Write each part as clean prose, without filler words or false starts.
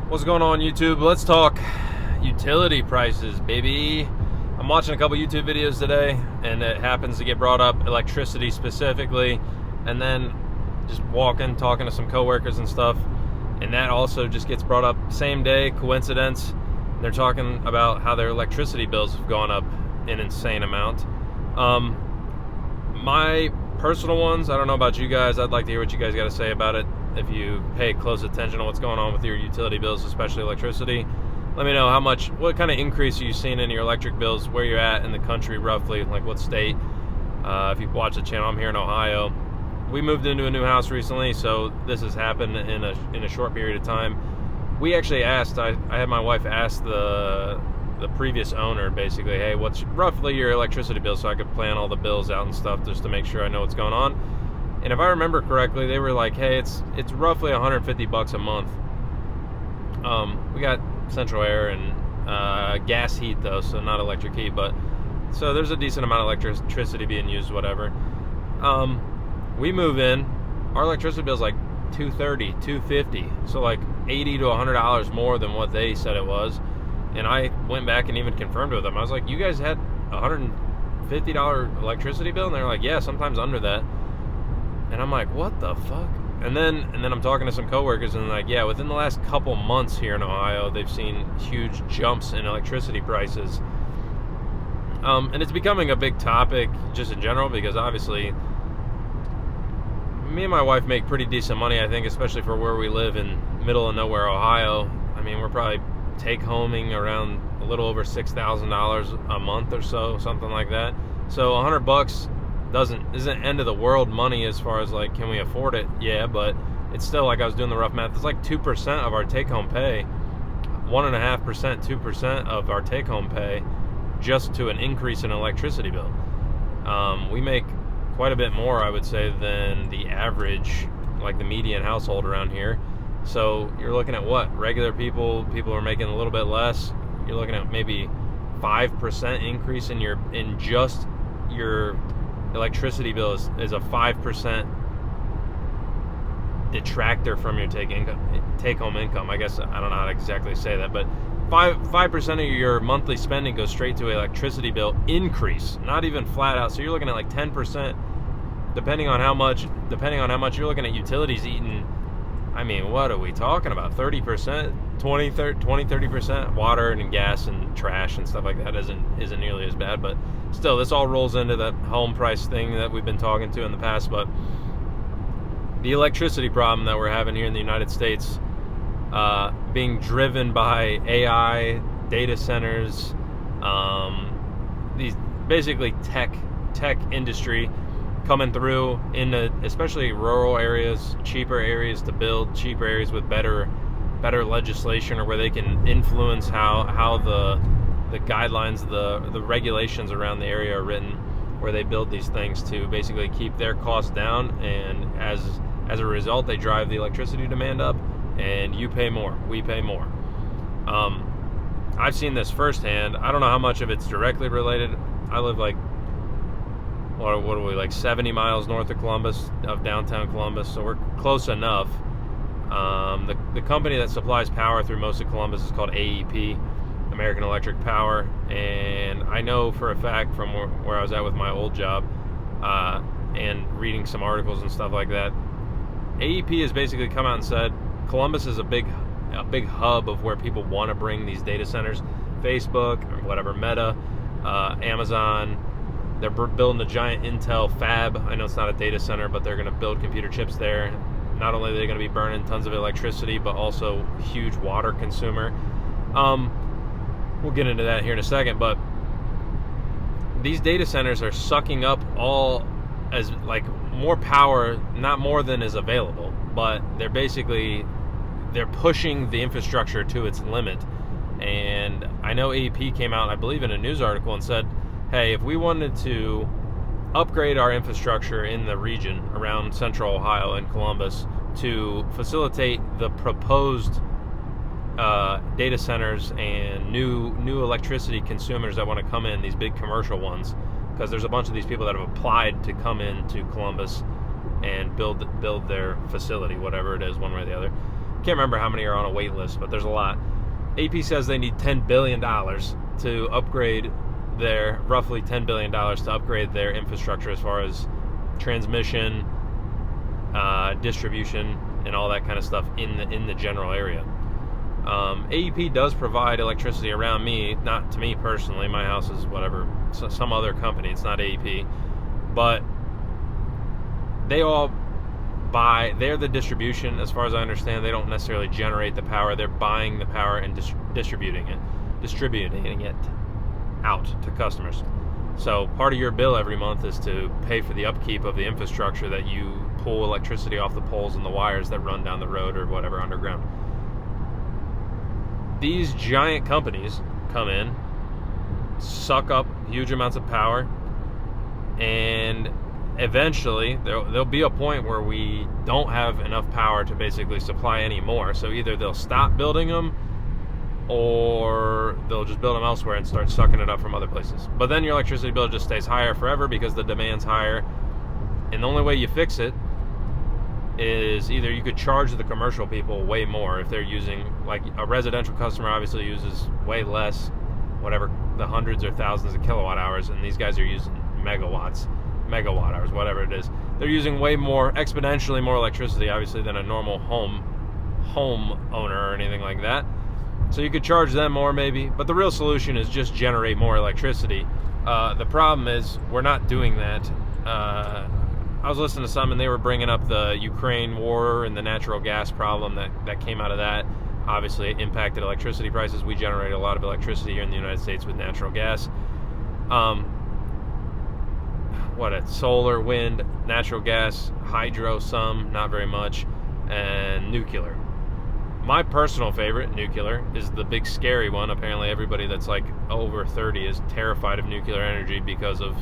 What's going on, YouTube? Let's talk utility prices, baby. I'm watching a couple YouTube videos today, and it happens to get brought up electricity specifically, and then just talking to some coworkers and stuff, and that also just gets brought up same day, coincidence. They're talking about how their electricity bills have gone up an insane amount. My personal ones, I don't know about you guys. I'd like to hear what you guys got to say about it. If you pay close attention to what's going on with your utility bills, especially electricity, let me know what kind of increase are you seeing in your electric bills, where you're at in the country roughly, like what state. If you watch the channel, I'm here in Ohio. We moved into a new house recently, so this has happened in a short period of time. We actually asked, I had my wife ask the previous owner, basically, hey, what's roughly your electricity bill, so I could plan all the bills out and stuff just to make sure I know what's going on. And if I remember correctly, they were like, hey, it's roughly $150 a month. We got central air and gas heat though, so not electric heat, but so there's a decent amount of electricity being used, whatever. We move in, our electricity bill's like $230, $250, so like $80 to $100 more than what they said it was. And I went back and even confirmed with them. I was like, you guys had $150 electricity bill? And they're like, yeah, sometimes under that. And I'm like, what the fuck? And then I'm talking to some coworkers, and like, yeah, within the last couple months here in Ohio, they've seen huge jumps in electricity prices. And it's becoming a big topic just in general, because obviously me and my wife make pretty decent money, I think, especially for where we live in middle of nowhere, Ohio. I mean, we're probably take-homing around a little over $6,000 a month or so, something like that. So $100 isn't end of the world money as far as like, can we afford it? Yeah, but it's still, like, I was doing the rough math, it's like 2% of our take-home pay, 1.5%, 2% of our take-home pay, just to an increase in electricity bill. We make quite a bit more, I would say, than the average, like the median household around here. So you're looking at what? Regular people are making a little bit less. You're looking at maybe 5% increase in just your electricity bill is a 5% detractor from your take-home income. I guess I don't know how to exactly say that, but 5% of your monthly spending goes straight to electricity bill increase, not even flat out. So you're looking at like 10%, depending on how much you're looking at utilities eating. I mean, what are we talking about? 30%, 30%. Water and gas and trash and stuff like that isn't nearly as bad, but still, this all rolls into that home price thing that we've been talking to in the past. But the electricity problem that we're having here in the United States, being driven by AI, data centers, these basically tech industry coming through in especially rural areas, cheaper areas to build, cheaper areas with better legislation, or where they can influence how the guidelines, the regulations around the area are written, where they build these things to basically keep their costs down, and as a result, they drive the electricity demand up, and you pay more, we pay more. I've seen this firsthand. I don't know how much of it's directly related. I live like, what are we, like 70 miles north of downtown Columbus, so we're close enough. The company that supplies power through most of Columbus is called AEP, American Electric Power, and I know for a fact from where I was at with my old job, and reading some articles and stuff like that, AEP has basically come out and said Columbus is a big hub of where people want to bring these data centers. Facebook, or whatever, Meta, Amazon. They're building a giant Intel fab. I know it's not a data center, but they're going to build computer chips there. Not only are they going to be burning tons of electricity, but also huge water consumer. We'll get into that here in a second, but these data centers are sucking up all as like more power, not more than is available, but they're pushing the infrastructure to its limit. And I know AEP came out, I believe, in a news article and said, hey, if we wanted to upgrade our infrastructure in the region around central Ohio and Columbus to facilitate the proposed data centers and new electricity consumers that want to come in, these big commercial ones, because there's a bunch of these people that have applied to come into Columbus and build their facility, whatever it is, one way or the other. can't remember how many are on a wait list, but there's a lot. AP says they need $10 billion to upgrade roughly $10 billion to upgrade their infrastructure as far as transmission, distribution, and all that kind of stuff in the general area. AEP does provide electricity around me, not to me personally. My house is whatever, some other company. It's not AEP, but they all they're the distribution, as far as I understand. They don't necessarily generate the power. They're buying the power and distributing it out to customers. So part of your bill every month is to pay for the upkeep of the infrastructure that you pull electricity off the poles and the wires that run down the road or whatever underground. These giant companies come in, suck up huge amounts of power, and eventually there'll be a point where we don't have enough power to basically supply any more. So either they'll stop building them, or they'll just build them elsewhere and start sucking it up from other places. But then your electricity bill just stays higher forever because the demand's higher. And the only way you fix it is either you could charge the commercial people way more if they're using, like a residential customer obviously uses way less, whatever, the hundreds or thousands of kilowatt hours, and these guys are using megawatt hours, whatever it is. They're using way more, exponentially more electricity obviously than a normal home owner or anything like that. So you could charge them more maybe, but the real solution is just generate more electricity. The problem is we're not doing that. I was listening to some and they were bringing up the Ukraine war and the natural gas problem that came out of that. Obviously it impacted electricity prices. We generate a lot of electricity here in the United States with natural gas. Solar, wind, natural gas, hydro, some, not very much, and nuclear. My personal favorite, nuclear, is the big scary one. Apparently everybody that's like over 30 is terrified of nuclear energy because of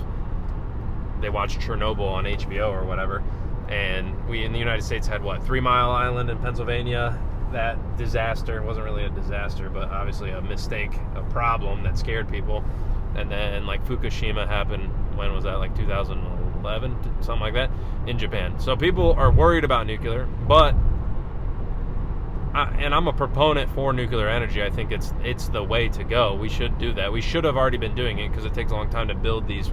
they watched Chernobyl on HBO or whatever. And we in the United States had 3 Mile Island in Pennsylvania. That disaster wasn't really a disaster, but obviously a mistake, a problem that scared people. And then like Fukushima happened, when was that, like 2011, something like that, in Japan. So people are worried about nuclear, but and I'm a proponent for nuclear energy. I think it's the way to go. We should do that. We should have already been doing it because it takes a long time to build these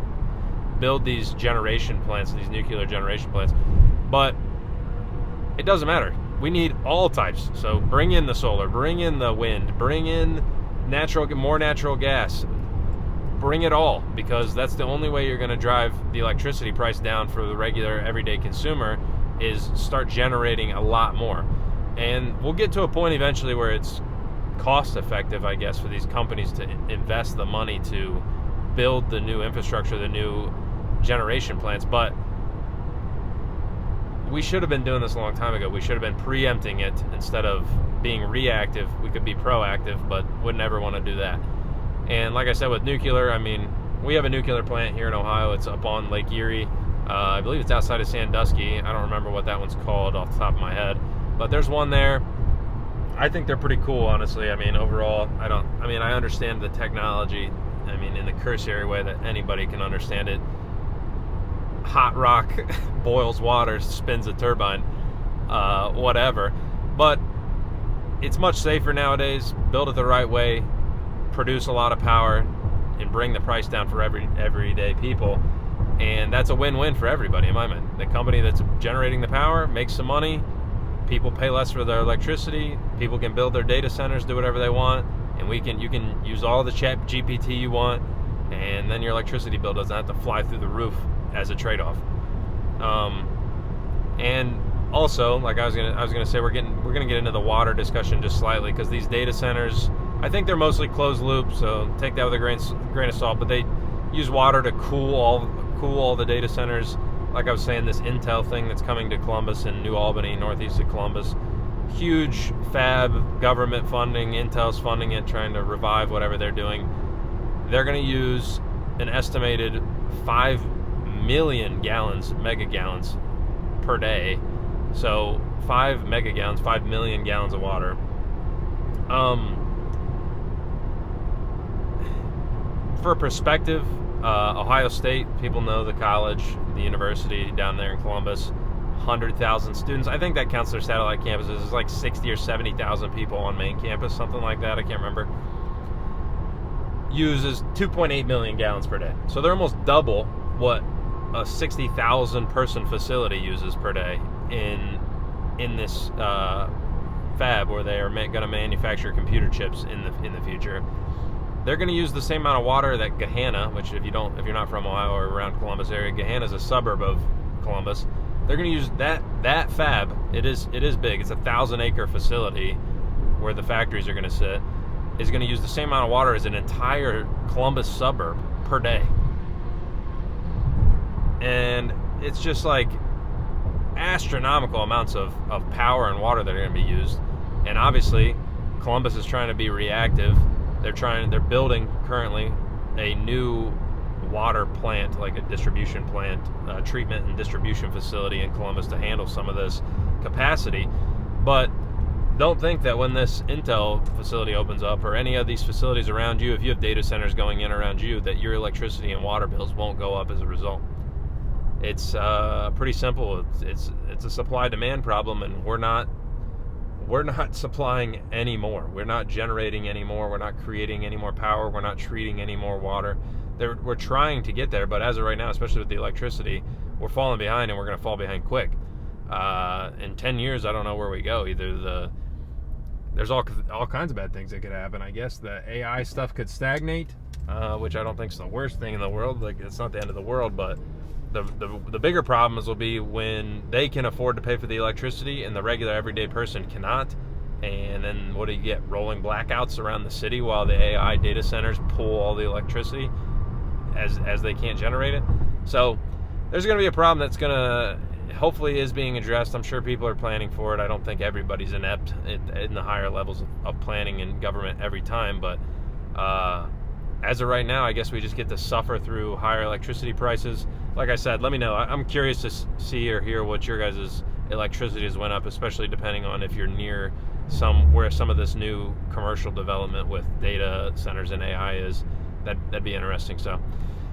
generation plants, these nuclear generation plants. But it doesn't matter. We need all types. So bring in the solar, bring in the wind, bring in more natural gas. Bring it all, because that's the only way you're going to drive the electricity price down for the regular everyday consumer, is start generating a lot more. And we'll get to a point eventually where it's cost effective, I guess, for these companies to invest the money to build the new infrastructure, the new generation plants. But we should have been doing this a long time ago. We should have been preempting it instead of being reactive. We could be proactive, but would never want to do that. And like I said, with nuclear, I mean, we have a nuclear plant here in Ohio. It's up on Lake Erie. I believe it's outside of Sandusky. I don't remember what that one's called off the top of my head. But there's one there. I think they're pretty cool, honestly. I mean, overall, I understand the technology. I mean, in the cursory way that anybody can understand it. Hot rock boils water, spins a turbine, whatever. But it's much safer nowadays. Build it the right way. Produce a lot of power and bring the price down for everyday people, and that's a win-win for everybody in my mind. The company that's generating the power makes some money, people pay less for their electricity, people can build their data centers, do whatever they want, and you can use all the chat GPT you want, and then your electricity bill doesn't have to fly through the roof as a trade-off. And also, like I was gonna say, we're gonna get into the water discussion just slightly, because these data centers, I think they're mostly closed loop, so take that with a grain of salt. But they use water to cool all the data centers. Like I was saying, this Intel thing that's coming to Columbus and New Albany, northeast of Columbus, huge fab government funding. Intel's funding it, trying to revive whatever they're doing. They're going to use an estimated 5 million mega gallons per day. So 5 million gallons of water. For perspective, Ohio State, people know the college, the university down there in Columbus, 100,000 students. I think that counts their satellite campuses. There's like 60 or 70,000 people on main campus, something like that. I can't remember. Uses 2.8 million gallons per day. So they're almost double what a 60,000 person facility uses per day in this fab where they are going to manufacture computer chips in the future. They're going to use the same amount of water that Gahanna, which if you're not from Ohio or around Columbus area, Gahanna is a suburb of Columbus. They're going to use that fab. It is big. It's a 1,000-acre facility where the factories are going to sit. Is going to use the same amount of water as an entire Columbus suburb per day. And it's just like astronomical amounts of power and water that are going to be used. And obviously, Columbus is trying to be reactive. They're building currently a new water plant, like a distribution plant, treatment and distribution facility in Columbus to handle some of this capacity. But don't think that when this Intel facility opens up, or any of these facilities around you, if you have data centers going in around you, that your electricity and water bills won't go up as a result. It's pretty simple. It's a supply-demand problem, and we're not supplying any more. We're not generating any more. We're not creating any more power. We're not treating any more water. We're trying to get there, but as of right now, especially with the electricity, we're falling behind, and we're going to fall behind quick. In 10 years, I don't know where we go. There's all kinds of bad things that could happen. I guess the AI stuff could stagnate, which I don't think is the worst thing in the world. Like, it's not the end of the world, but the bigger problems will be when they can afford to pay for the electricity and the regular everyday person cannot. And then what do you get? Rolling blackouts around the city while the AI data centers pull all the electricity as they can't generate it. So there's going to be a problem that's going to hopefully is being addressed. I'm sure people are planning for it. I don't think everybody's inept in the higher levels of planning in government every time, but as of right now, I guess we just get to suffer through higher electricity prices. Like I said, let me know. I'm curious to see or hear what your guys' electricity has went up, especially depending on if you're near where some of this new commercial development with data centers and AI is. That'd be interesting. So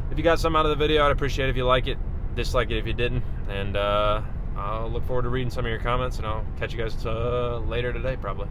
if you got something out of the video, I'd appreciate it if you like it. Dislike it if you didn't. And I'll look forward to reading some of your comments, and I'll catch you guys later today, probably.